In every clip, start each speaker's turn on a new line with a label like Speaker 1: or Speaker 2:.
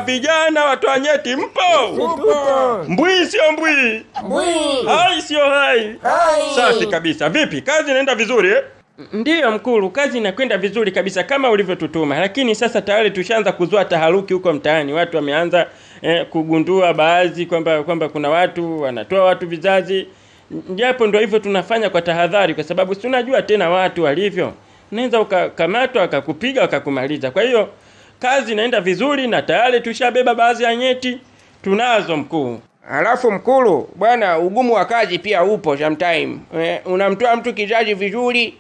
Speaker 1: Vijana watoa nyeti mpo? Mbwi sio mbwi? Hai sio hai? Safi kabisa. Vipi, kazi inaenda vizuri eh?
Speaker 2: Ndiyo mkulu, kazi inakwenda vizuri kabisa kama ulivyotutuma. Lakini sasa tayari tushaanza kuzua taharuki huko mtaani. Watu wameanza kugundua baadhi kwamba kuna watu wanatoa watu vizazi. Japo ndio hivyo tunafanya kwa tahadhari, kwa sababu si unajua tena watu walivyo. Unaweza ukakamatwa akakupiga akakumaliza. Kwa hiyo kazi inaenda vizuri na tayari tushabeba baadhi ya nyeti tunazo mkuu.
Speaker 3: Halafu mkulu, bwana, ugumu wa kazi pia upo sometime. Unamtoa mtu kizazi vizuri,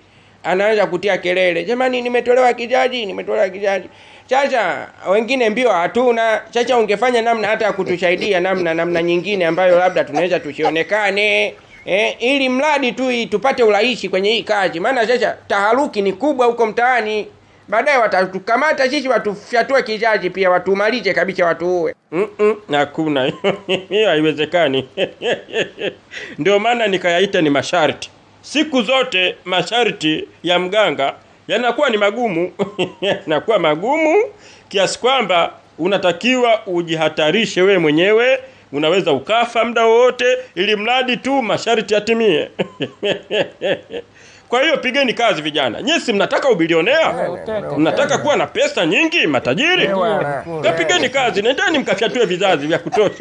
Speaker 3: anaanza kutia kelele, jamani nimetolewa kizazi. Sasa wengine mbio hatuna. Sasa ungefanya namna hata ya kutusaidia namna nyingine ambayo labda tunaweza tusionekane. Ili mradi tu tupate urahisi kwenye hii kazi. Maana sasa taharuki ni kubwa huko mtaani. Baadaye watatukamata sisi, watufyatua kizazi pia, watumalize kabisa, watuue.
Speaker 1: Hakuna. Hiyo haiwezekani. Ndio maana nikayaita ni masharti. Siku zote masharti ya mganga yanakuwa ni magumu. Yanakuwa magumu kiasi kwamba unatakiwa ujihatarishe we mwenyewe. Unaweza ukafa muda wote ili mradi tu masharti yatimie. Kwa hiyo pigeni kazi vijana. Nyinyi mnataka ubilionea? Mnataka kuwa na pesa nyingi, matajiri? Kapigeni kazi, nendeni mkafyatue vizazi vya kutosha.